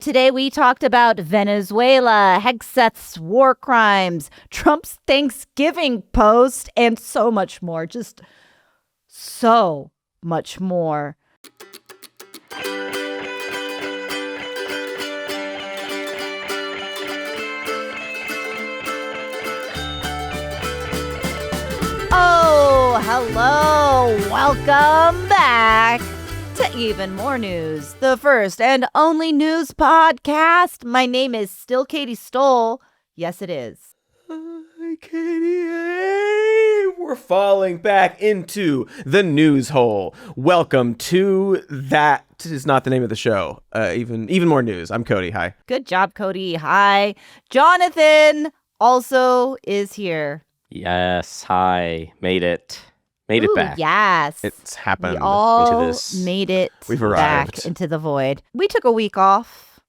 Today we talked about Venezuela, Hegseth's war crimes, Trump's Thanksgiving post, and so much more. Just so much more. Oh, hello. Welcome back to Even More News, the first and only news podcast. My name is still Katie Stoll. Yes, it is. Hi, Katie. Hey, we're falling back into the news hole. Welcome to That Is Not the Name of the Show. Even More News. I'm Cody. Hi. Good job, Cody. Hi. Jonathan also is here. Yes. Hi. Made it. Made it back. Yes. It's happened. We all into this. made it We've arrived. back into the void. We took a week off,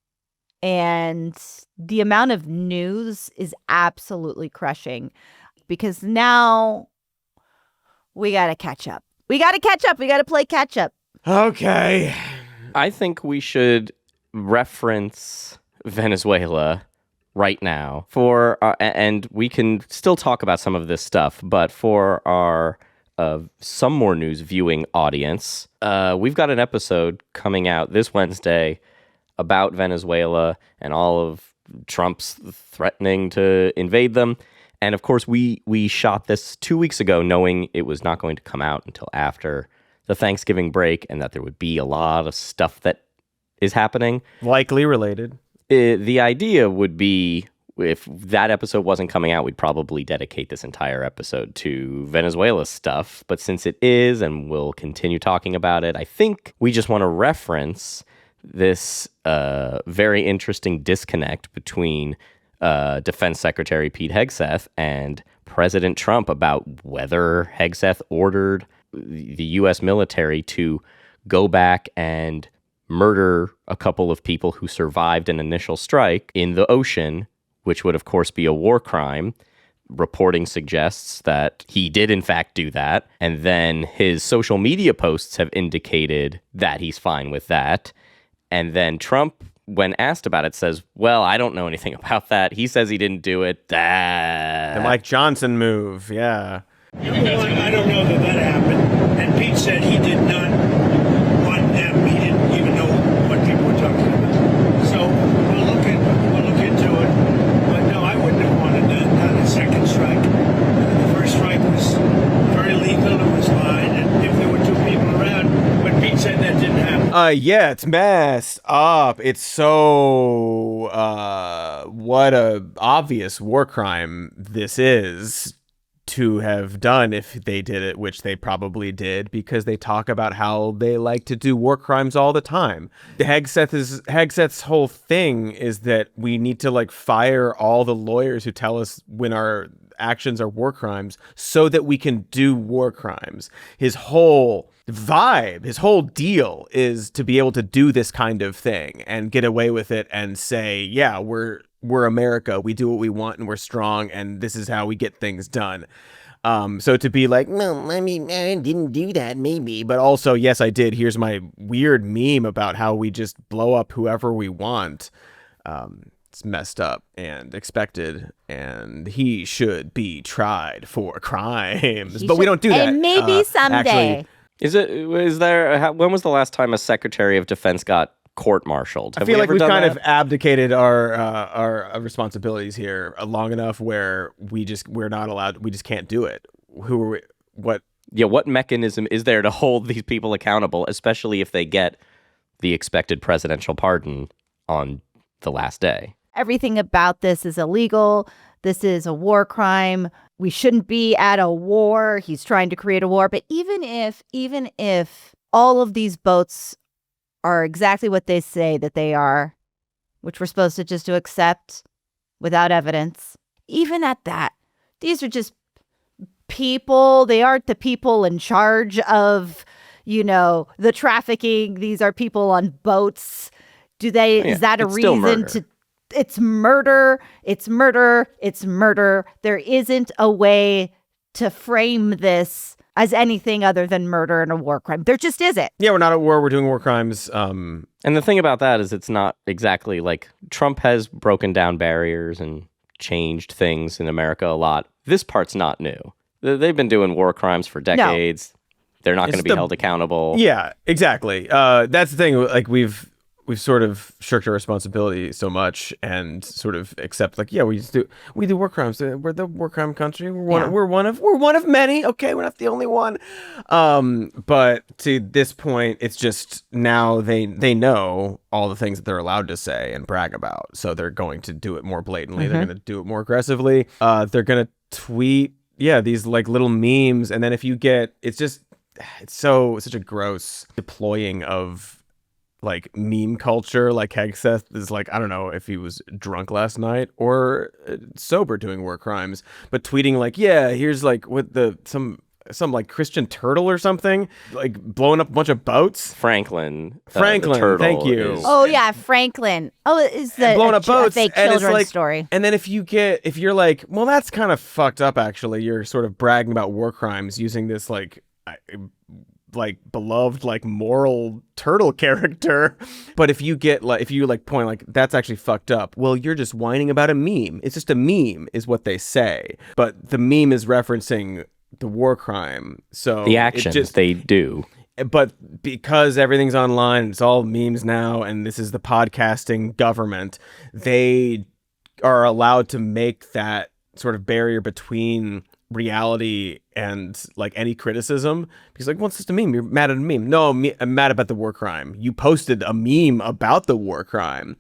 and the amount of news is absolutely crushing because now we got to catch up. We got to play catch up. Okay. I think we should reference Venezuela right now for, and we can still talk about some of this stuff, but for our some more news viewing audience, we've got an episode coming out this Wednesday about Venezuela and all of Trump's threatening to invade them. And of course, we shot this 2 weeks ago knowing it was not going to come out until after the Thanksgiving break and that there would be a lot of stuff that is happening. Likely related. The idea would be, if that episode wasn't coming out, we'd probably dedicate this entire episode to Venezuela stuff. But since it is, and we'll continue talking about it, I think we just want to reference this very interesting disconnect between Defense Secretary Pete Hegseth and President Trump about whether Hegseth ordered the U.S. military to go back and murder a couple of people who survived an initial strike in the ocean, which would, of course, be a war crime. Reporting suggests that he did, in fact, do that. And then his social media posts have indicated that he's fine with that. And then Trump, when asked about it, says, well, I don't know anything about that. He says he didn't do it. The Mike Johnson move, yeah. I don't know that happened. And Pete said he did not want them. He didn't even know what people were talking about. So we'll look into it. But no, I wouldn't have wanted that. Not a second strike. The first strike was very lethal. It was fine. And if there were two people around, but Pete said that didn't happen. Yeah, it's messed up. It's so, what a obvious war crime this is to have done if they did it, which they probably did, because they talk about how they like to do war crimes all the time. Hegseth's whole thing is that we need to fire all the lawyers who tell us when our actions are war crimes so that we can do war crimes. His whole vibe, his whole deal is to be able to do this kind of thing and get away with it and say, yeah, we're America. We do what we want and we're strong and this is how we get things done. So to be like, no, I mean, I didn't do that, maybe. But also, yes, I did. Here's my weird meme about how we just blow up whoever we want. It's messed up and expected. And he should be tried for crimes. But we don't do that. And maybe someday. When was the last time a Secretary of Defense got court-martialed? I feel like we've kind of abdicated our responsibilities here long enough where we're not allowed. We just can't do it. Who are we? What? Yeah, what mechanism is there to hold these people accountable, especially if they get the expected presidential pardon on the last day? Everything about this is illegal. This is a war crime. We shouldn't be at a war. He's trying to create a war. But even if all of these boats are exactly what they say that they are, which we're supposed to just to accept without evidence, even at that, these are just people. They aren't the people in charge of, the trafficking. These are people on boats. Is that a reason to? It's murder. It's murder. It's murder. There isn't a way to frame this as anything other than murder and a war crime. There just isn't. Yeah, we're not at war. We're doing war crimes. And the thing about that is it's not exactly like Trump has broken down barriers and changed things in America a lot. This part's not new. They've been doing war crimes for decades. They're not going to be held accountable. Yeah, exactly. That's the thing. Like we've sort of shirked our responsibility so much and sort of accept like, yeah, we do war crimes. We're the war crime country. We're one of many. Okay, we're not the only one. But to this point, it's just now they know all the things that they're allowed to say and brag about. So they're going to do it more blatantly. They're going to do it more aggressively. They're going to tweet, these like little memes, and then if you get, it's such a gross deploying of like meme culture. Like Hegseth is like, I don't know if he was drunk last night or sober doing war crimes, but tweeting like, here's like what some like Christian turtle or something, like blowing up a bunch of boats. Franklin, turtle, thank you. Franklin. Is the blowing up boats, fake and children's it's like, story. And then if you're like, well, that's kind of fucked up. Actually, you're sort of bragging about war crimes using this like beloved like moral turtle character. But if you point like that's actually fucked up, well, you're just whining about a meme. It's just a meme is what they say, but the meme is referencing the war crime. So the actions they do. But because everything's online, it's all memes now, and this is the podcasting government, they are allowed to make that sort of barrier between reality and like any criticism, because like, well, it's just a meme. You're mad at a meme. No, I'm mad about the war crime. You posted a meme about the war crime.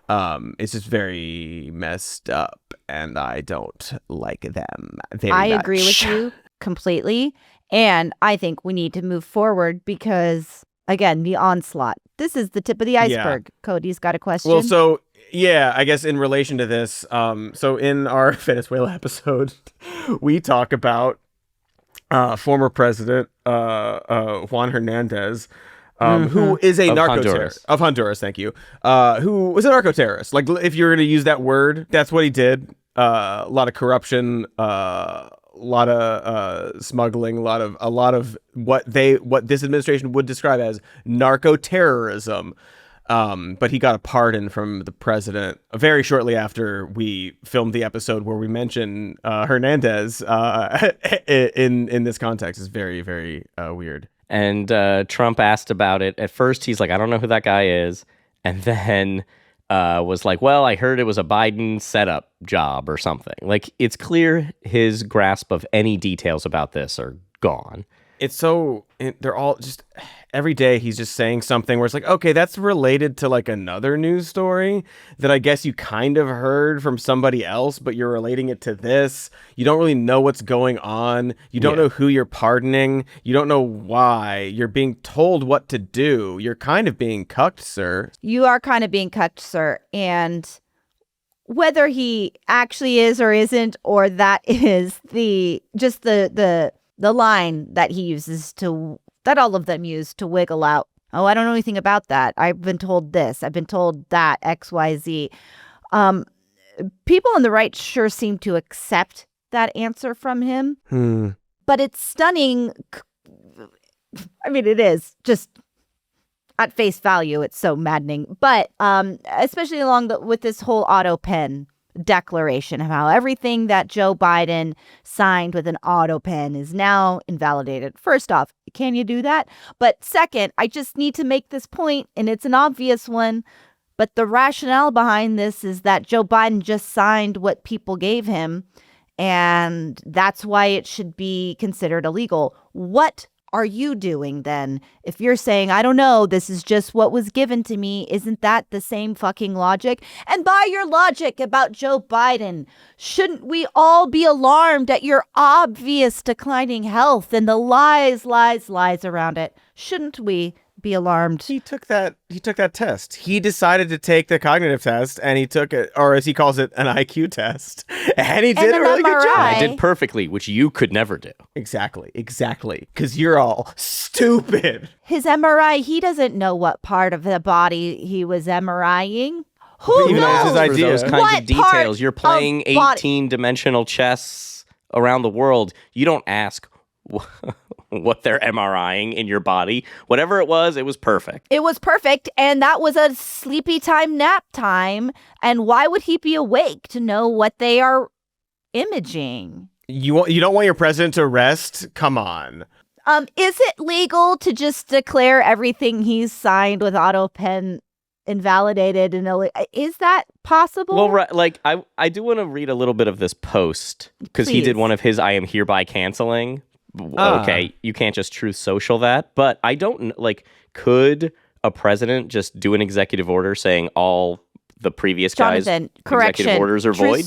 It's just very messed up, and I don't like them very I much. agree with you completely, and I think we need to move forward because, again, the onslaught. This is the tip of the iceberg. Yeah. Cody's got a question. Well, so yeah, I guess in relation to this, so in our Venezuela episode, we talk about former President Juan Hernandez, who is a narco-terrorist of Honduras. Thank you. Who was a narco-terrorist. Like, if you're going to use that word, that's what he did. A lot of corruption, a lot of smuggling, a lot of what this administration would describe as narco-terrorism. But he got a pardon from the president very shortly after we filmed the episode where we mention Hernandez in this context. Is very, very weird. And Trump asked about it. At first, he's like, I don't know who that guy is. And then was like, well, I heard it was a Biden setup job or something. Like, it's clear his grasp of any details about this are gone. It's so, they're all just, every day he's just saying something where it's like, okay, that's related to like another news story that I guess you kind of heard from somebody else, but you're relating it to this. You don't really know what's going on. You don't know who you're pardoning. You don't know why. You're being told what to do. You're kind of being cucked, sir. You are kind of being cucked, sir. And whether he actually is or isn't, or that is the line that he uses that all of them use to wiggle out, oh, I don't know anything about that. I've been told this. I've been told that, X, Y, Z. People on the right sure seem to accept that answer from him. But it's stunning. I mean, it is just at face value. It's so maddening. But especially with this whole auto pen declaration of how everything that Joe Biden signed with an auto pen is now invalidated. First off, can you do that? But second, I just need to make this point, and it's an obvious one, but the rationale behind this is that Joe Biden just signed what people gave him, and that's why it should be considered illegal. What are you doing then? If you're saying, I don't know, this is just what was given to me, isn't that the same fucking logic? And by your logic about Joe Biden, shouldn't we all be alarmed at your obvious declining health and the lies around it? Shouldn't we be alarmed? He took that test. He decided to take the cognitive test, and he took it, or as he calls it, an IQ test. And he did a really good job. I did perfectly, which you could never do. Exactly. Because you're all stupid. His MRI, he doesn't know what part of the body he was MRIing. Who even knows? His idea. For those kinds of details, you're playing 18-dimensional chess around the world. You don't ask, what they're MRIing in your body. Whatever it was perfect. It was perfect, and that was a sleepy time, nap time. And why would he be awake to know what they are imaging? You don't want your president to rest? Come on. Is it legal to just declare everything he's signed with AutoPen invalidated and is that possible? Well, right, like I do want to read a little bit of this post because he did one of his I am hereby canceling. Okay, you can't just Truth Social that, but I don't like. Could a president just do an executive order saying all the previous Jonathan, guys' correction. executive orders are void?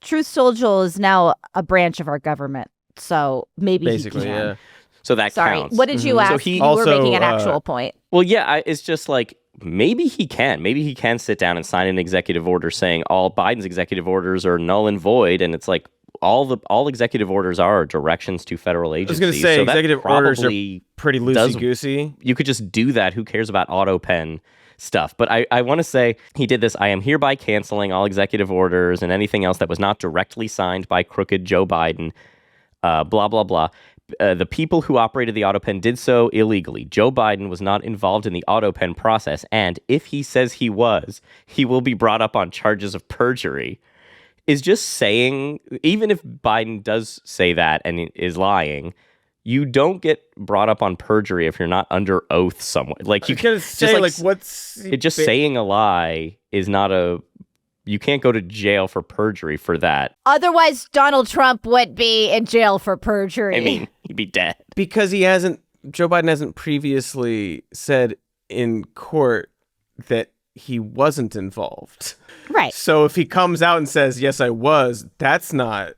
Truth Social is now a branch of our government, so maybe basically, he can. Yeah. So that Sorry, counts. what did you ask? So you were making an actual point. Well, yeah, it's just like maybe he can. Maybe he can sit down and sign an executive order saying all Biden's executive orders are null and void, and it's like all executive orders are directions to federal agencies. I was going to say, so executive orders are pretty loosey-goosey. You could just do that. Who cares about AutoPen stuff? But I want to say he did this. I am hereby canceling all executive orders and anything else that was not directly signed by crooked Joe Biden, blah, blah, blah. The people who operated the AutoPen did so illegally. Joe Biden was not involved in the AutoPen process, and if he says he was, he will be brought up on charges of perjury. Is just saying, even if Biden does say that and is lying, you don't get brought up on perjury if you're not under oath somewhere. Like you can say, like what's it? Just saying a lie is not a. You can't go to jail for perjury for that. Otherwise, Donald Trump would be in jail for perjury. I mean, he'd be dead. Because Joe Biden hasn't previously said in court that he wasn't involved. Right. So if he comes out and says, yes, I was, that's not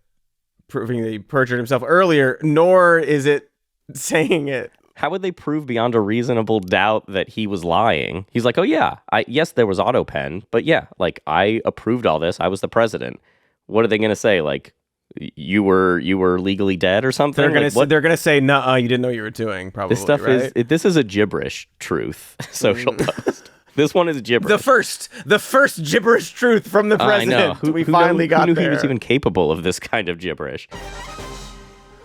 proving that he perjured himself earlier, nor is it saying it. How would they prove beyond a reasonable doubt that he was lying? He's like, oh, yeah, yes, there was AutoPen, but yeah, like I approved all this. I was the president. What are they going to say? Like, you were legally dead or something? They're gonna say, no, you didn't know what you were doing, probably. This stuff right? This is a gibberish truth social post. This one is gibberish. The first gibberish truth from the president. I know. Who knew he was even capable of this kind of gibberish?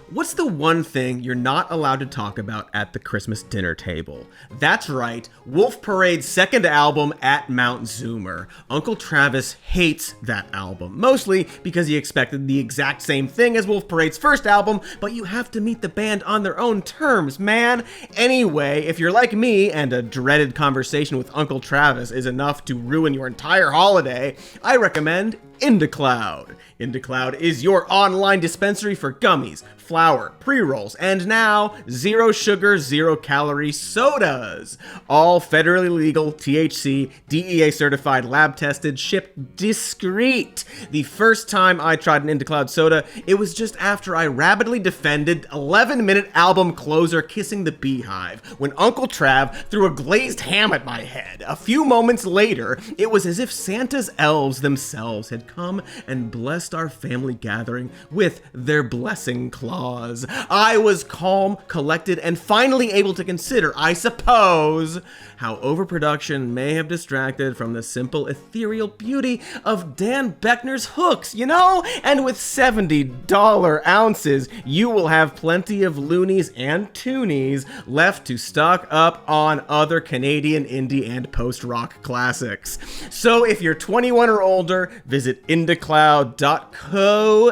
What's the one thing you're not allowed to talk about at the Christmas dinner table? That's right, Wolf Parade's second album, At Mount Zoomer. Uncle Travis hates that album, mostly because he expected the exact same thing as Wolf Parade's first album, but you have to meet the band on their own terms, man. Anyway, if you're like me and a dreaded conversation with Uncle Travis is enough to ruin your entire holiday, I recommend IndaCloud. IndaCloud is your online dispensary for gummies, flour, pre-rolls, and now zero sugar, zero calorie sodas. All federally legal, THC, DEA certified, lab tested, shipped discreet. The first time I tried an IndaCloud soda, it was just after I rapidly defended 11-minute album closer Kissing the Beehive when Uncle Trav threw a glazed ham at my head. A few moments later, it was as if Santa's elves themselves had come and blessed our family gathering with their blessing claws. I was calm, collected, and finally able to consider, I suppose, how overproduction may have distracted from the simple ethereal beauty of Dan Beckner's hooks, you know? And with $70 ounces, you will have plenty of loonies and toonies left to stock up on other Canadian indie and post-rock classics. So if you're 21 or older, visit indacloud.co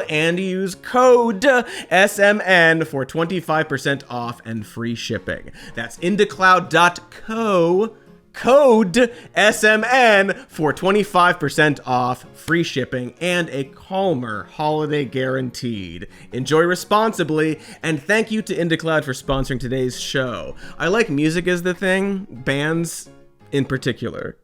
and use code SMN for 25% off and free shipping. That's indacloud.co, code SMN for 25% off, free shipping, and a calmer holiday guaranteed. Enjoy responsibly, and thank you to IndaCloud for sponsoring today's show. I like music as the thing, bands in particular.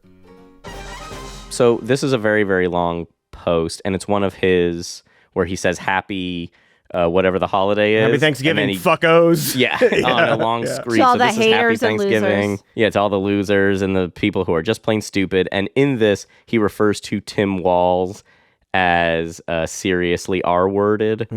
So this is a very, very long post, and it's one of his where he says happy whatever the holiday is. Happy Thanksgiving, he, fuckos. Yeah, on a long screen. To all so the this is happy haters and Thanksgiving. losers. Yeah, to all the losers and the people who are just plain stupid. And in this, he refers to Tim Walz as seriously R-worded,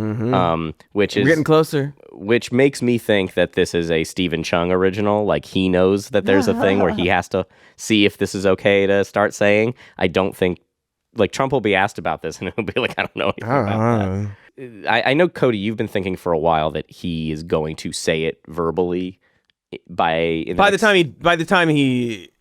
which is We're getting closer. which makes me think that this is a Stephen Chung original. Like, he knows that there's a thing where he has to see if this is okay to start saying. I don't think, like, Trump will be asked about this and he'll be like, I don't know anything about that. I know, Cody, you've been thinking for a while that he is going to say it verbally by the time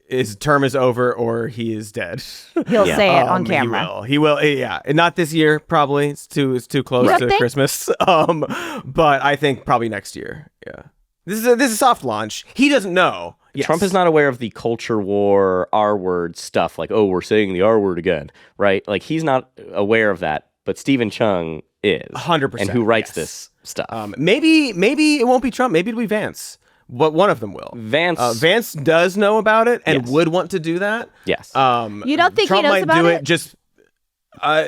his term is over or he is dead. He'll say it on camera. He will. Yeah, not this year. Probably it's too close to Christmas. But I think probably next year. Yeah, this is a soft launch. He doesn't know. Yes. Trump is not aware of the culture war R word stuff. Like, oh, we're saying the R word again, right? Like, he's not aware of that. But Stephen Chung is 100%, and who writes this stuff. Maybe it won't be Trump. Maybe it'll be Vance. But one of them will. Vance does know about it and would want to do that. Yes. You don't think Trump he knows about do it? Just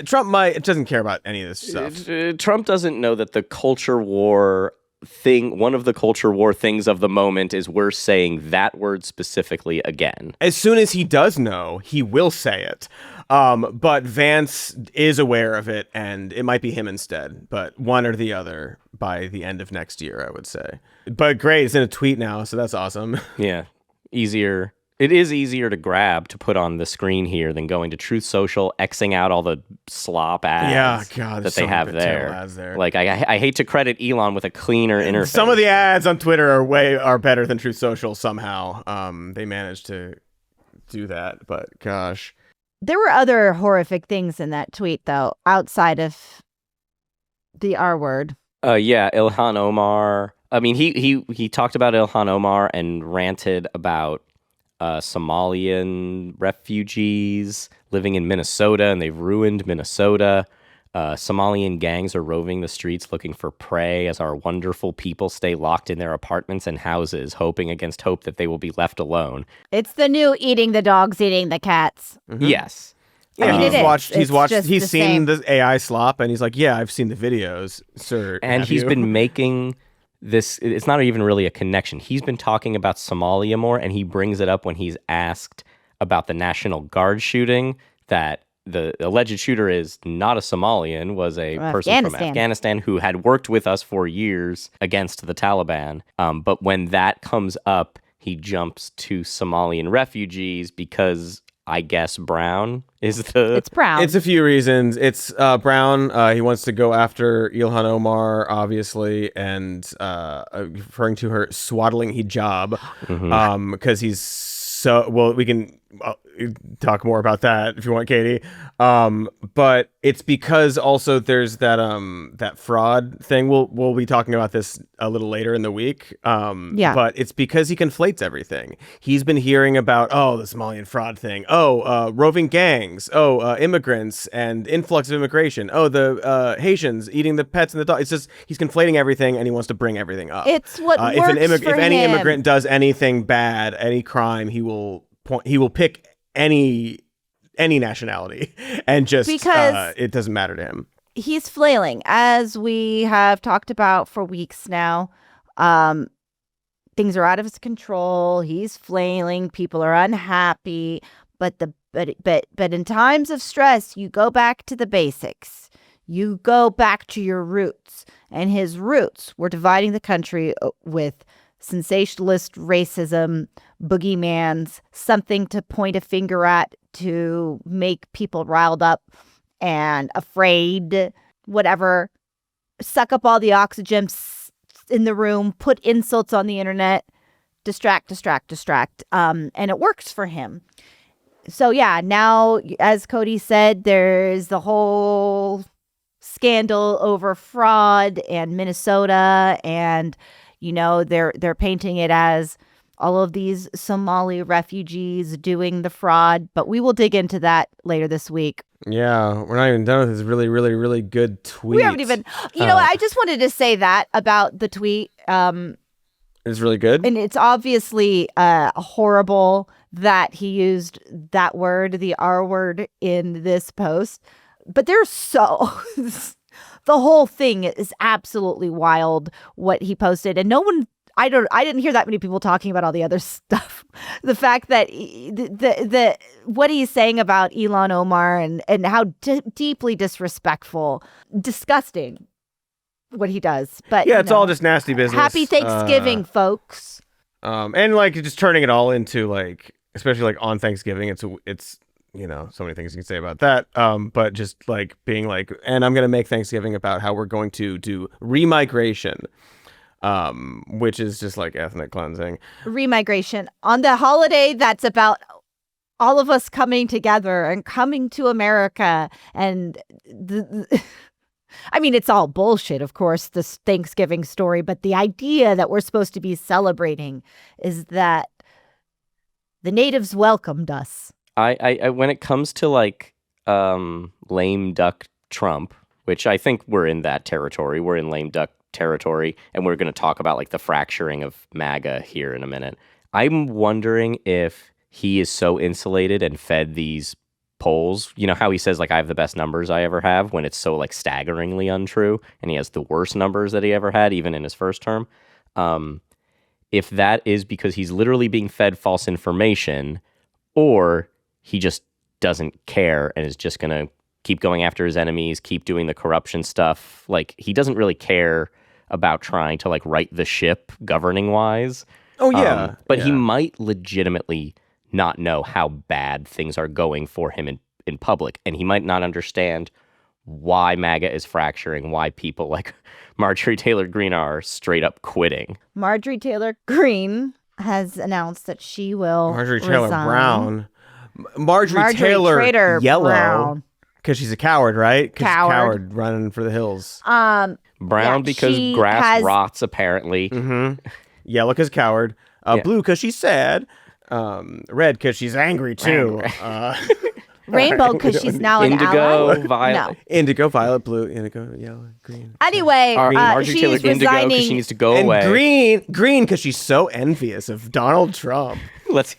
Trump doesn't care about any of this stuff. Trump doesn't know that the culture war thing, one of the culture war things of the moment is we're saying that word specifically again. As soon as he does know, he will say it. But Vance is aware of it, and it might be him instead, but one or the other by the end of next year, I would say. But great, it's in a tweet now, so that's awesome. Yeah, easier. It is easier to grab to put on the screen here than going to Truth Social, Xing out all the slop ads that they have there. Like, I hate to credit Elon with a cleaner interface. Some of the ads on Twitter are better than Truth Social somehow. They managed to do that, but gosh. There were other horrific things in that tweet, though, outside of the R word. Yeah, Ilhan Omar. I mean, he talked about Ilhan Omar and ranted about Somalian refugees living in Minnesota, and they've ruined Minnesota. Somalian gangs are roving the streets looking for prey as our wonderful people stay locked in their apartments and houses, hoping against hope that they will be left alone. It's the new eating the dogs, eating the cats. Mm-hmm. Yes. Yeah, I mean, he's seen the AI slop, and he's like, yeah, I've seen the videos, sir. And he's been making this, it's not even really a connection. He's been talking about Somalia more, and he brings it up when he's asked about the National Guard shooting, that the alleged shooter is not a Somalian, was a person from Afghanistan who had worked with us for years against the Taliban. But when that comes up, he jumps to Somalian refugees because I guess Brown is the... It's Brown. It's a few reasons. It's Brown. He wants to go after Ilhan Omar, obviously, and referring to her swaddling hijab, because he's so... Well, we can talk more about that if you want, Katie. But it's because also there's that fraud thing. We'll be talking about this a little later in the week. But it's because he conflates everything. He's been hearing about the Somalian fraud thing. Roving gangs. Immigrants and influx of immigration. The Haitians eating the pets and the dogs. It's just he's conflating everything and he wants to bring everything up. It's what works if any immigrant does anything bad, any crime, he will pick any nationality and just because it doesn't matter to him. He's flailing, as we have talked about for weeks now. Things are out of his control. He's flailing. People are unhappy. But in times of stress, you go back to the basics. You go back to your roots. And his roots were dividing the country with sensationalist racism, boogeymans, something to point a finger at to make people riled up and afraid, whatever. Suck up all the oxygen in the room, put insults on the internet, distract. And it works for him. So yeah, now, as Cody said, there's the whole scandal over fraud and Minnesota, and they're painting it as all of these Somali refugees doing the fraud, but we will dig into that later this week. Yeah, we're not even done with this really, really, really good tweet. We haven't even, I just wanted to say that about the tweet. It's really good. And it's obviously horrible that he used that word, the R word, in this post. But there's the whole thing is absolutely wild what he posted. And I didn't hear that many people talking about all the other stuff. The fact that the what he's saying about Ilhan Omar and how deeply disrespectful, disgusting what he does. But yeah, it's all just nasty business. Happy Thanksgiving, folks. And like just turning it all into like, especially like on Thanksgiving, it's so many things you can say about that. But just like being like, and I'm going to make Thanksgiving about how we're going to do remigration, which is just like ethnic cleansing. Remigration on the holiday that's about all of us coming together and coming to America. And I mean, it's all bullshit, of course, this Thanksgiving story, but the idea that we're supposed to be celebrating is that the natives welcomed us. I when it comes to like lame duck Trump, which I think we're in that territory, we're in lame duck territory, and we're going to talk about like the fracturing of MAGA here in a minute. I'm wondering if he is so insulated and fed these polls. You know how he says like I have the best numbers I ever have, when it's so like staggeringly untrue, and he has the worst numbers that he ever had, even in his first term. If that is because he's literally being fed false information, or he just doesn't care and is just going to keep going after his enemies, keep doing the corruption stuff. Like, he doesn't really care about trying to like right the ship governing wise. Oh, yeah. But he might legitimately not know how bad things are going for him in public. And he might not understand why MAGA is fracturing, why people like Marjorie Taylor Greene are straight up quitting. Marjorie Taylor Greene has announced that she will Marjorie Taylor resign. Brown. Marjorie Taylor Trader Yellow. Brown. Because she's a coward, right? 'Cause she's a Coward. coward running for the hills. Brown Yeah, because she grass has- rots, apparently. Yellow because coward. Yeah. Blue because she's sad. Red because she's angry too. Rainbow because she's now an Indigo, ally. violet. No. Indigo, violet, blue, indigo, yellow, green. Anyway, Marjorie Taylor she's Indigo resigning. because she needs to go And away. green because she's so envious of Donald Trump. Let's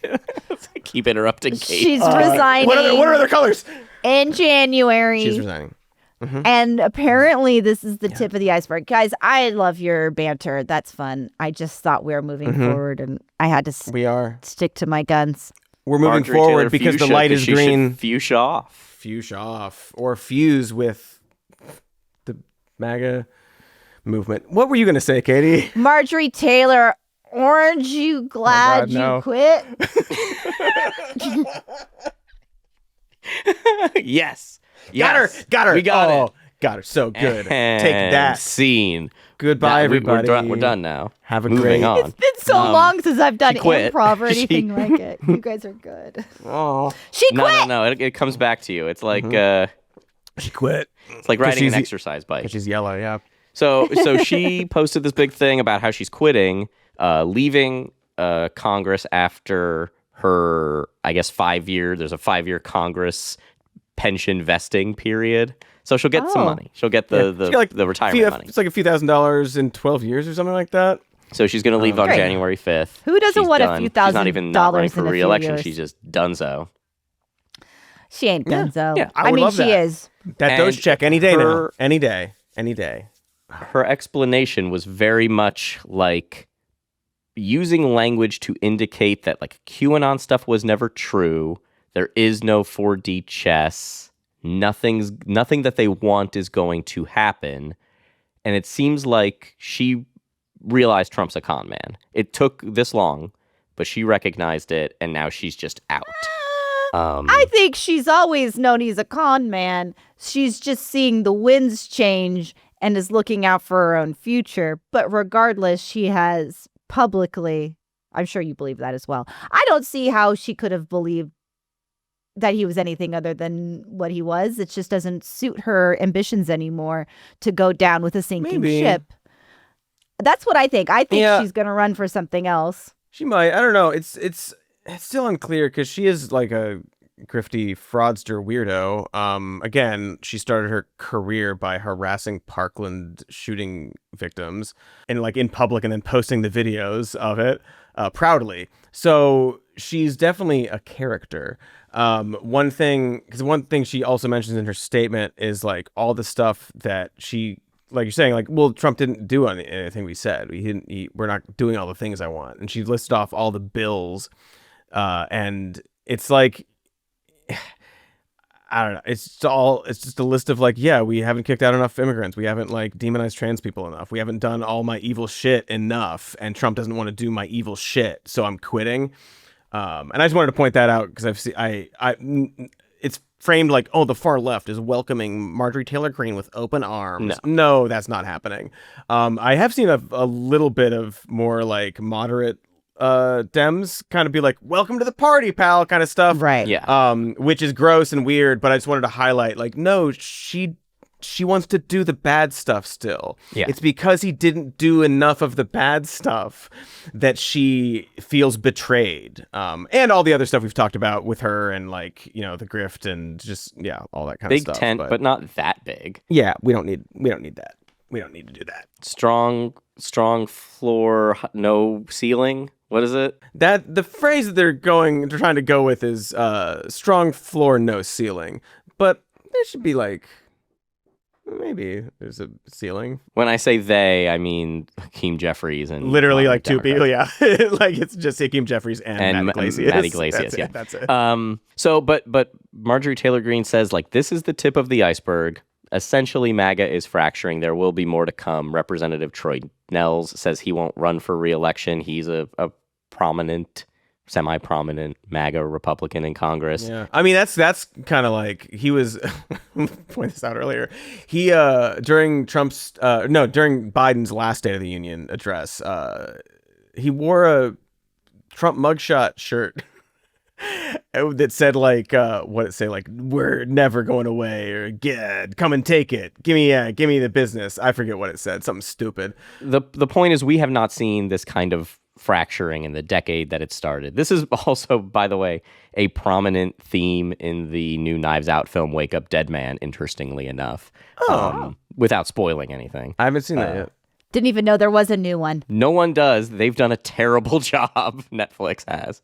keep interrupting Kate. She's resigning What are other colors? in January. She's resigning. And apparently this is the tip of the iceberg. Guys, I love your banter. That's fun. I just thought we were moving forward, and I had to We are. stick to my guns. We're moving Marjorie forward Taylor because the Fuchsia, light 'cause is she should green. Fuchsia off. Fuse off or fuse with the MAGA movement. What were you going to say, Katie? Marjorie Taylor, aren't you glad God, no. you quit? Yes. Got her. We got oh, it. Got her. So good. And Take that. Scene. Goodbye, everybody. We're done now. Have a Moving great- on. It's been so long since I've done she quit. improv or She- anything like it. You guys are good. Oh, She quit. No. It comes back to you. It's like she quit. it's like riding an she's- exercise bike. Because she's yellow, yeah. So she posted this big thing about how she's quitting, leaving Congress after her, I guess, 5 year. There's a 5-year Congress pension vesting period. So she'll get some Oh. money. She'll get the She got, like, the retirement money. It's like a few $1,000s in 12 years or something like that. So she's going to leave on Great. January 5th. Who doesn't She's want a done. few She's not $1,000 even not running for in a few re-election. years? She's just donezo. She ain't Dunzo. yeah, I would mean, love she that. is. That And does check any day now. her- Any day. Any day. Her explanation was very much like using language to indicate that like QAnon stuff was never true. There is no 4D chess. Nothing that they want is going to happen. And it seems like she realized Trump's a con man. It took this long, but she recognized it, and now she's just out. I think she's always known he's a con man. She's just seeing the winds change and is looking out for her own future. But regardless, she has publicly, I'm sure you believe that as well. I don't see how she could have believed that he was anything other than what he was. It just doesn't suit her ambitions anymore to go down with a sinking Maybe. ship. That's what I think. I think Yeah. she's going to run for something else. She might. I don't know. It's still unclear because she is like a grifty fraudster weirdo. Again, she started her career by harassing Parkland shooting victims and like in public and then posting the videos of it proudly. So she's definitely a character. One thing she also mentions in her statement is like all the stuff that she, like you're saying, like, well, Trump didn't do anything we said. We're not doing all the things I want. And she listed off all the bills. And it's like, I don't know. It's just a list of like, yeah, we haven't kicked out enough immigrants. We haven't like demonized trans people enough. We haven't done all my evil shit enough. And Trump doesn't want to do my evil shit. So I'm quitting. And I just wanted to point that out because it's framed like, oh, the far left is welcoming Marjorie Taylor Greene with open arms. No, that's not happening. I have seen a little bit of more like moderate Dems kind of be like, welcome to the party, pal, kind of stuff. Right. Yeah. Which is gross and weird, but I just wanted to highlight, like, no, she wants to do the bad stuff still. Yeah. It's because he didn't do enough of the bad stuff that she feels betrayed. And all the other stuff we've talked about with her and, like, you know, the grift and just, yeah, all that kind of Big stuff. tent, but not that big. Yeah, we don't need that. We don't need to do that. Strong floor, no ceiling. What is it? That the phrase that they're trying to go with is strong floor, no ceiling. But there should be like, maybe there's a ceiling. When I say they, I mean Hakeem Jeffries and literally like two Democrats. people. Yeah, like it's just Hakeem Jeffries and Matt Iglesias. Matt Iglesias, yeah. That's it. So, but Marjorie Taylor Greene says, like, this is the tip of the iceberg. Essentially, MAGA is fracturing. There will be more to come. Representative Troy Nehls says he won't run for re-election. He's a prominent, semi-prominent MAGA Republican in Congress. Yeah, I mean that's kind of like he was. Point this out earlier. He during Biden's last State of the Union address, he wore a Trump mugshot shirt that said like what it say, like, we're never going away, or come and take it, give me the business. I forget what it said, something stupid. The point is, we have not seen this kind of fracturing in the decade that it started. This is also, by the way, a prominent theme in the new Knives Out film Wake Up Dead Man, interestingly enough. Without spoiling anything. I haven't seen that yet. Didn't even know there was a new one. No one does. They've done a terrible job. Netflix has.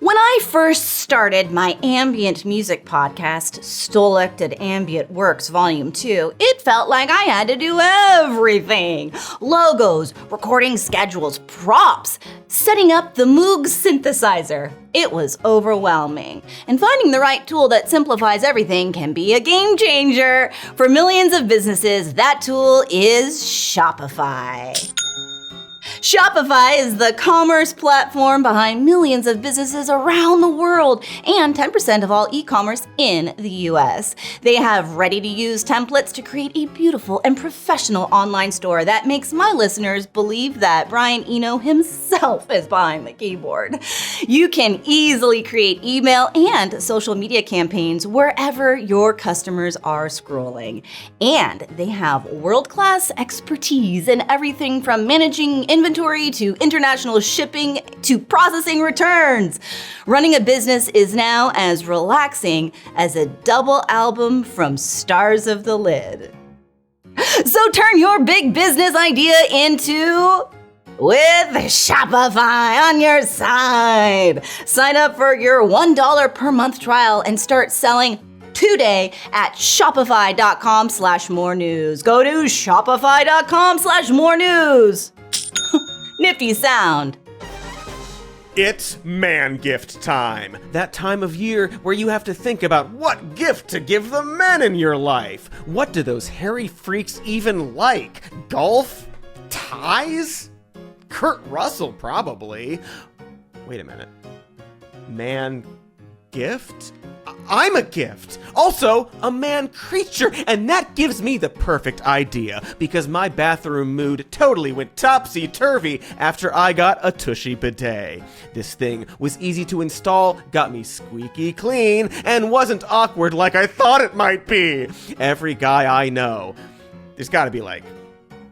When I first started my ambient music podcast, Stolected Ambient Works Volume 2, it felt like I had to do everything. Logos, recording schedules, props, setting up the Moog synthesizer. It was overwhelming. And finding the right tool that simplifies everything can be a game changer. For millions of businesses, that tool is Shopify. Shopify is the commerce platform behind millions of businesses around the world and 10% of all e-commerce in the US. They have ready-to-use templates to create a beautiful and professional online store that makes my listeners believe that Brian Eno himself is behind the keyboard. You can easily create email and social media campaigns wherever your customers are scrolling. And they have world-class expertise in everything from managing inventory to international shipping to processing returns. Running a business is now as relaxing as a double album from Stars of the Lid. So turn your big business idea into with Shopify on your side. Sign up for your $1 per month trial and start selling today at shopify.com/more news. Go to shopify.com/more news. Nifty sound. It's man gift time. That time of year where you have to think about what gift to give the men in your life. What do those hairy freaks even like? Golf? Ties? Kurt Russell, probably. Wait a minute. Man gift? I'm a gift. Also, a man creature, and that gives me the perfect idea, because my bathroom mood totally went topsy-turvy after I got a Tushy bidet. This thing was easy to install, got me squeaky clean, and wasn't awkward like I thought it might be. Every guy I know, there's gotta be like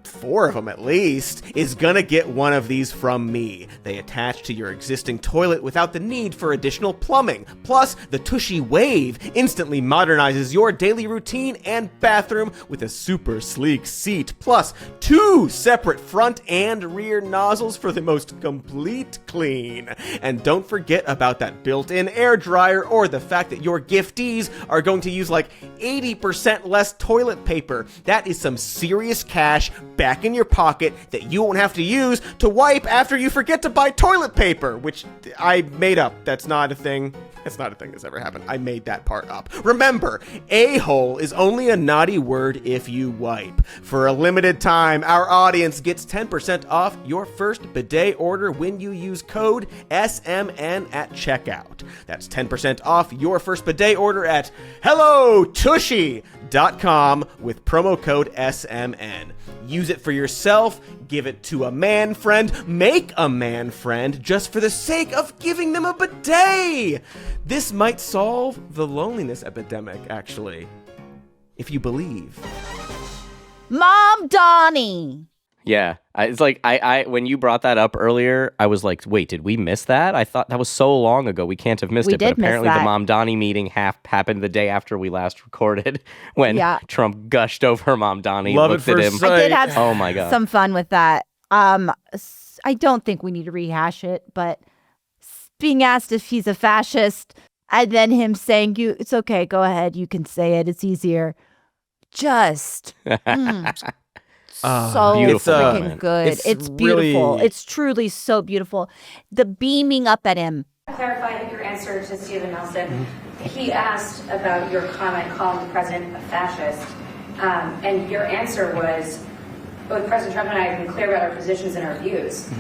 4 of them at least, is gonna get one of these from me. They attach to your existing toilet without the need for additional plumbing. Plus, the Tushy Wave instantly modernizes your daily routine and bathroom with a super sleek seat. Plus, 2 separate front and rear nozzles for the most complete clean. And don't forget about that built-in air dryer or the fact that your giftees are going to use like 80% less toilet paper. That is some serious cash back in your pocket that you won't have to use to wipe after you forget to buy toilet paper, which I made up. That's not a thing. It's not a thing that's ever happened. I made that part up. Remember, a-hole is only a naughty word if you wipe. For a limited time, our audience gets 10% off your first bidet order when you use code SMN at checkout. That's 10% off your first bidet order at HelloTushy.com with promo code SMN. Use it for yourself, give it to a man friend, make a man friend just for the sake of giving them a bidet. This might solve the loneliness epidemic, actually, if you believe. Mom Donnie. Yeah, it's like I when you brought that up earlier, I was like, wait, did we miss that? I thought that was so long ago. We can't have missed We it. did But apparently miss the that. Mom Donnie meeting happened the day after we last recorded when Yeah. Trump gushed over Mom Donnie, Love it looked at first him. sight. I did have Oh my God. some fun with that. I don't think we need to rehash it, but being asked if he's a fascist and then him saying, it's okay, go ahead, you can say it, it's easier. Just so Beautiful freaking moment. good. It's beautiful. really- It's truly so beautiful. The beaming up at him. Clarify your answer to Stephen Nelson. He asked about your comment calling the president a fascist, and your answer was, both President Trump and I have been clear about our positions and our views.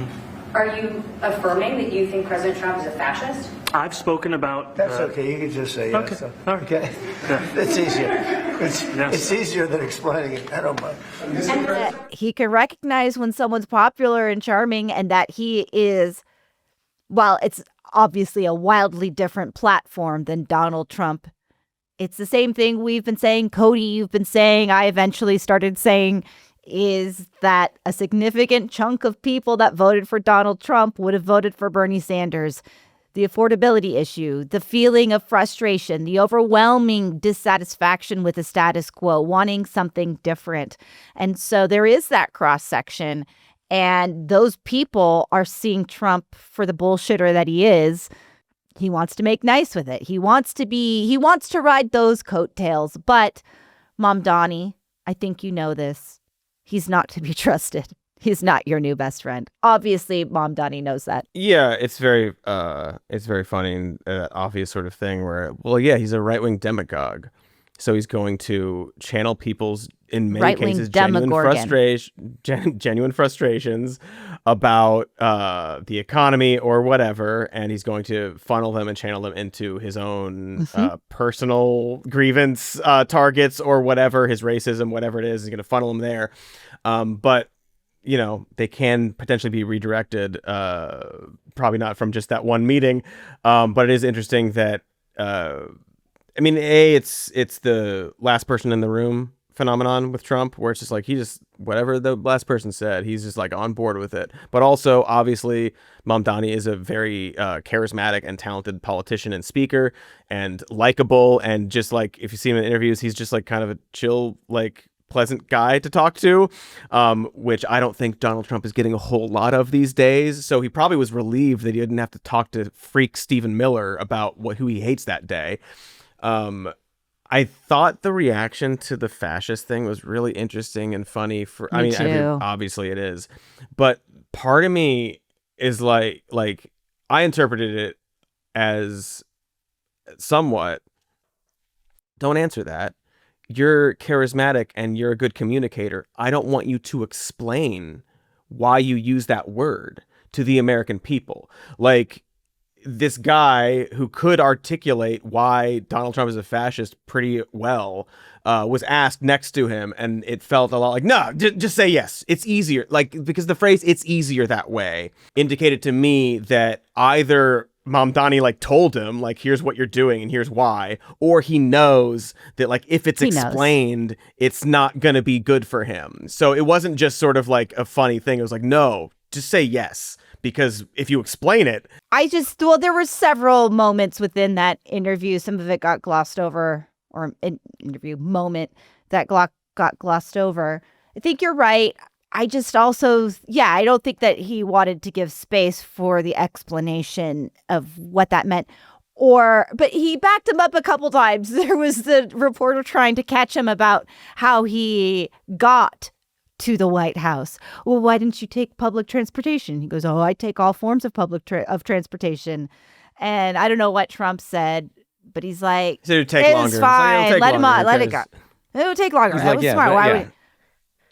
Are you affirming that you think President Trump is a fascist? I've spoken about. That's okay. You can just say yes. Okay. All right. Okay. It's easier. It's easier than explaining it. I don't mind. And that he can recognize when someone's popular and charming and that he is, while it's obviously a wildly different platform than Donald Trump, it's the same thing we've been saying. Cody, you've been saying, I eventually started saying, is that a significant chunk of people that voted for Donald Trump would have voted for Bernie Sanders. The affordability issue, the feeling of frustration, the overwhelming dissatisfaction with the status quo, wanting something different. And so there is that cross section. And those people are seeing Trump for the bullshitter that he is. He wants to make nice with it. He wants to ride those coattails. But Mom Donnie, I think you know this. He's not to be trusted. He's not your new best friend. Obviously, Mom Donnie knows that. Yeah, it's very funny and obvious sort of thing where, well, yeah, he's a right-wing demagogue. So he's going to channel people's, in many Right-wing cases, demagorgon. genuine frustrations about the economy or whatever, and he's going to funnel them and channel them into his own personal grievance targets or whatever, his racism, whatever it is, he's going to funnel them there. But you know, they can potentially be redirected, probably not from just that one meeting. But it is interesting that, I mean, it's the last person in the room phenomenon with Trump, where it's just like, whatever the last person said, he's just like on board with it. But also, obviously, Mom Donnie is a very charismatic and talented politician and speaker and likable. And just like, if you see him in interviews, he's just like kind of a chill, like, pleasant guy to talk to, which I don't think Donald Trump is getting a whole lot of these days. So he probably was relieved that he didn't have to talk to freak Stephen Miller about who he hates that day. I thought the reaction to the fascist thing was really interesting and funny. I mean, obviously it is, but part of me is like I interpreted it as somewhat, don't answer that. You're charismatic and you're a good communicator. I don't want you to explain why you use that word to the American people. Like, this guy who could articulate why Donald Trump is a fascist pretty well was asked next to him, and it felt a lot like, no, just say yes. It's easier. Like, because the phrase "it's easier that way" indicated to me that either Mom Donnie like told him like, here's what you're doing and here's why, or he knows that like if it's explained, it's not going to be good for him. So it wasn't just sort of like a funny thing. It was like, no, just say yes, because if you explain it. There were several moments within that interview. Some of it got glossed over, or an interview moment that got glossed over. I think you're right. I just also, I don't think that he wanted to give space for the explanation of what that meant. But he backed him up a couple times. There was the reporter trying to catch him about how he got to the White House. Well, why didn't you take public transportation? He goes, I take all forms of public transportation. And I don't know what Trump said, but he's like, So it'd take it's longer. It's fine. like, let him on. longer Let it go. because- It'll take longer. He's That like, was yeah, smart. but- Why yeah. would?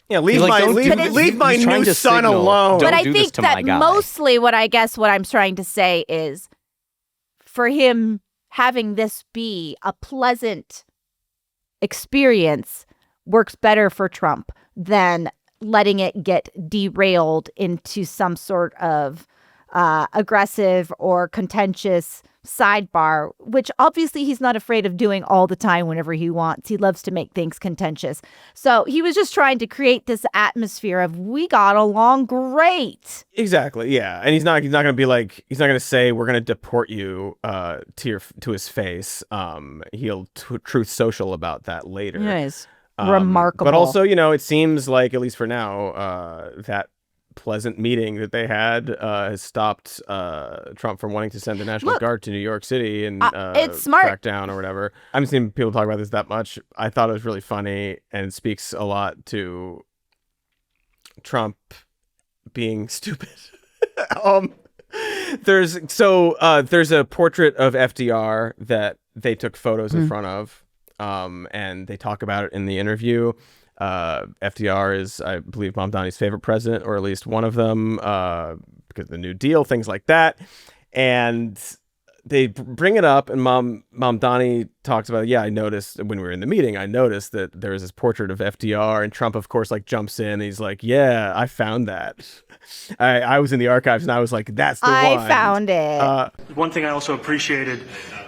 Yeah, leave He's like, my don't leave, do this. leave my He's trying new to son signal, alone. don't But I do this think to that my guy. mostly what I'm trying to say is for him having this be a pleasant experience works better for Trump than letting it get derailed into some sort of aggressive or contentious sidebar, which obviously he's not afraid of doing all the time whenever he wants. He loves to make things contentious. So he was just trying to create this atmosphere of we got along great. Exactly. Yeah, and he's not going to be like, he's not going to say we're going to deport you to his face. He'll truth social about that later. Yes. Remarkable. But also, it seems like, at least for now, that pleasant meeting that they had has stopped Trump from wanting to send the National Guard to New York City and it's smart. crack down or whatever. I haven't seen people talk about this that much. I thought it was really funny and speaks a lot to Trump being stupid. There's a portrait of FDR that they took photos in front of, and they talk about it in the interview. FDR is, I believe, Mamdani's favorite president, or at least one of them, because of the New Deal, things like that. And they bring it up, and Mamdani talks about, I noticed when we were in the meeting, I noticed that there was this portrait of FDR, and Trump, of course, jumps in. And he's like, yeah, I found that. I was in the archives, and I was like, that's the one. I found it. One thing I also appreciated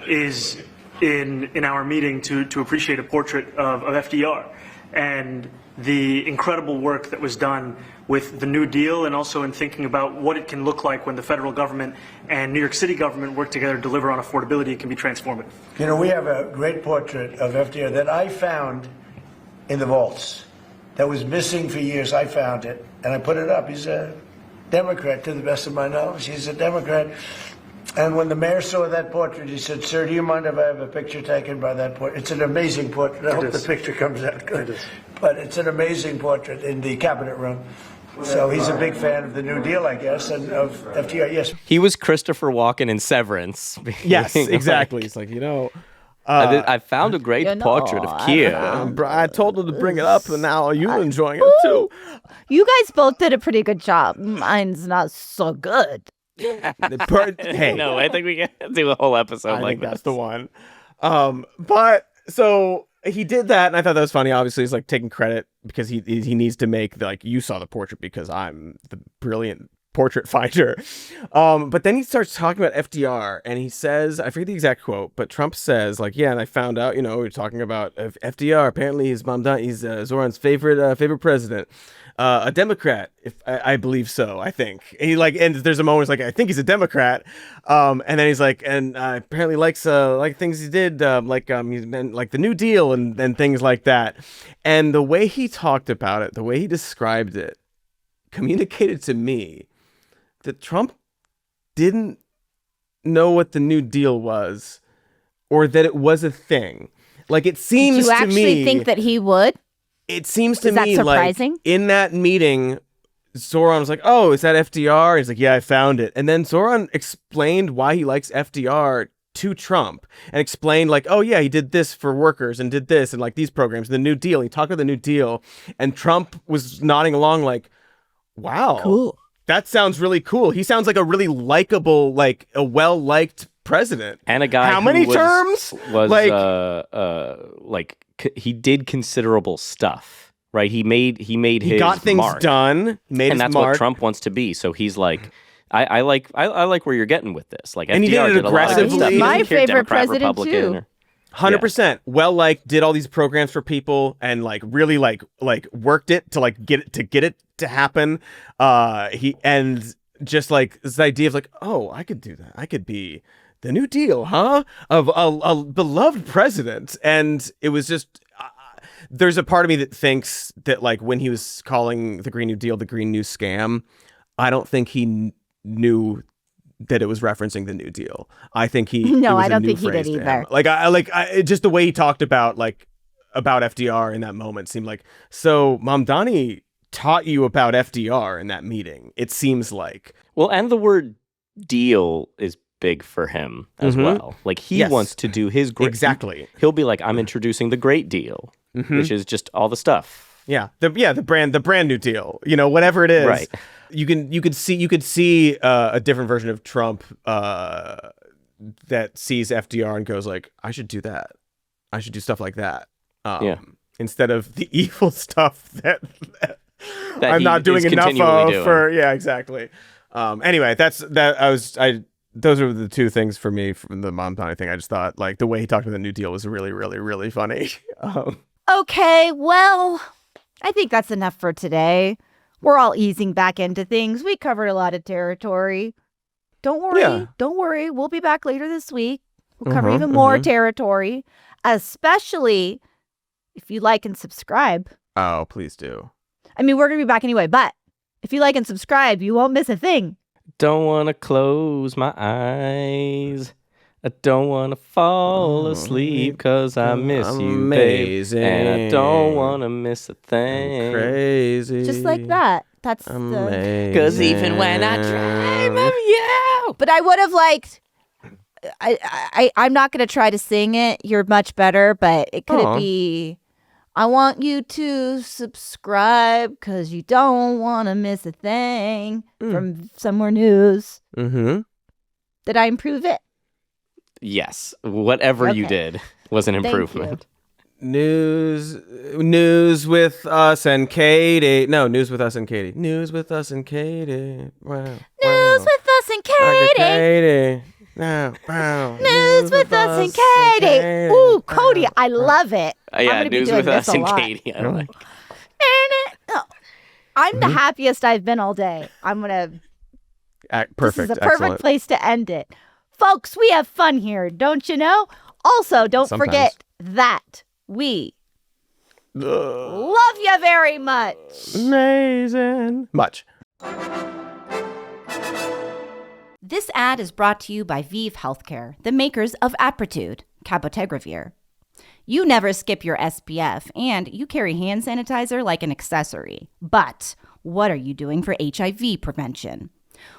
is in our meeting to appreciate a portrait of FDR and the incredible work that was done with the New Deal, and also in thinking about what it can look like when the federal government and New York City government work together to deliver on affordability. It can be transformative. We have a great portrait of FDR that I found in the vaults that was missing for years. I found it, and I put it up. He's a Democrat, to the best of my knowledge. He's a Democrat. And when the mayor saw that portrait, he said, "Sir, do you mind if I have a picture taken by that portrait?" It's an amazing portrait. I hope the picture comes out good. But it's an amazing portrait in the cabinet room. So he's a big fan of the New Deal, I guess, and of FDR. Yes. He was Christopher Walken in Severance. Yes, exactly. It's I found a great portrait of Keir. I told him to bring it up, and now you're enjoying it too. You guys both did a pretty good job. Mine's not so good. Hey, No, I think we can do a whole episode I like think this. that's the one. But so he did that, and I thought that was funny. Obviously, he's taking credit because he needs to make you saw the portrait because I'm the brilliant portrait finder. But then he starts talking about FDR, and he says, I forget the exact quote, but Trump says and I found out, we were talking about FDR. Apparently, he's Zoran's favorite president. A Democrat, if I believe so. I think he and there's a moment I think he's a Democrat, and then he's and apparently likes things he did, he's been the New Deal and things like that. And the way he talked about it, the way he described it, communicated to me that Trump didn't know what the New Deal was, or that it was a thing. It seems Do you to me. actually think that he would? It seems to Is that me surprising? in that meeting, Zoran was like, "Oh, is that FDR?" He's like, "Yeah, I found it." And then Zoran explained why he likes FDR to Trump and explained "Oh yeah, he did this for workers and did this and these programs, the New Deal." He talked about the New Deal, and Trump was nodding along "Wow, Cool. That sounds really cool." He sounds like a really likable, a well-liked president. And a guy How who many was, terms? He did considerable stuff, right? He made He his got things mark. done. He made And his that's mark. what Trump wants to be. So he's I like where you're getting with this. And FDR he did it did a lot of aggressively. stuff. He My didn't care favorite Democrat, president, Republican, too. or- 100%. Well, did all these programs for people and really worked it to get it to happen. He and just this idea of oh, I could do that. I could be the New Deal, huh? Of a beloved president. And it was just there's a part of me that thinks that when he was calling the Green New Deal the Green New Scam, I don't think he knew that it was referencing the New Deal. I think he No, it was I a don't new think he did phrase to either. him. Just the way he talked about FDR in that moment seemed so Mamdani taught you about FDR in that meeting. It seems like. Well, and the word deal is big for him as well. Like he Yes. wants to do his great. Exactly. He'll be like, I'm introducing the great deal, which is just all the stuff. Yeah, the brand new deal. You know, whatever it is, Right. You could see a different version of Trump that sees FDR and goes like, I should do that. I should do stuff like that. Instead of the evil stuff that I'm he not doing is enough continually of doing. for. Yeah, exactly. Anyway, those are the two things for me from the Mamdani thing. I just thought like the way he talked about the New Deal was really, really, really funny. Okay, well, I think that's enough for today. We're all easing back into things. We covered a lot of territory. Don't worry. Yeah. Don't worry. We'll be back later this week. We'll cover even more territory, especially if you like and subscribe. Oh, please do. I mean, we're going to be back anyway, but if you like and subscribe, you won't miss a thing. Don't want to close my eyes. I don't want to fall asleep because I miss you, babe. Amazing. And I don't want to miss a thing. Crazy. Just like that. That's the... Amazing. Because even when I dream of you. But I would have liked... I'm not going to try to sing it. You're much better, but it could be... I want you to subscribe because you don't want to miss a thing from Somewhere News. Mm-hmm. Did I improve it? Yes. Whatever you Okay. did was an Thank improvement. News with us and Katie. No, news with us and Katie. News with us and Katie. Wow. News with us and Katie. Katie. No, wow. News with us and Katie. Ooh, Cody, I love it. I'm Yeah, gonna be news doing with this us a and lot. Katie. I like. I'm the happiest I've been all day. Perfect. This is a perfect Excellent. place to end it. Folks, we have fun here, don't you know? Also, don't Sometimes. forget that we love you very much. Amazing. Much. This ad is brought to you by Vive Healthcare, the makers of Apritude, cabotegravir. You never skip your SPF, and you carry hand sanitizer like an accessory. But what are you doing for HIV prevention?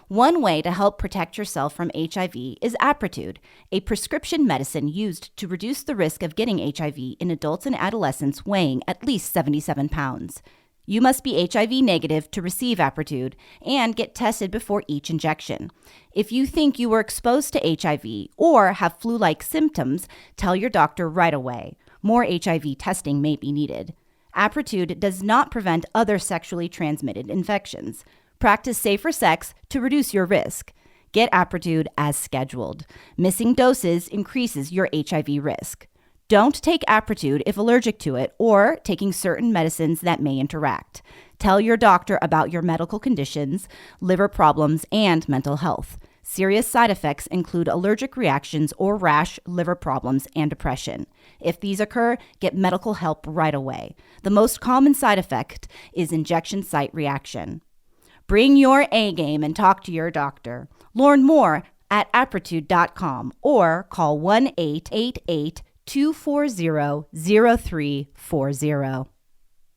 One way to help protect yourself from HIV is Apritude, a prescription medicine used to reduce the risk of getting HIV in adults and adolescents weighing at least 77 pounds. You must be HIV negative to receive Apritude and get tested before each injection. If you think you were exposed to HIV or have flu-like symptoms, tell your doctor right away. More HIV testing may be needed. Apritude does not prevent other sexually transmitted infections. Practice safer sex to reduce your risk. Get Apritude as scheduled. Missing doses increases your HIV risk. Don't take Apritude if allergic to it or taking certain medicines that may interact. Tell your doctor about your medical conditions, liver problems, and mental health. Serious side effects include allergic reactions or rash, liver problems, and depression. If these occur, get medical help right away. The most common side effect is injection site reaction. Bring your A game and talk to your doctor. Learn more at apritude.com or call 1-888-240-0340.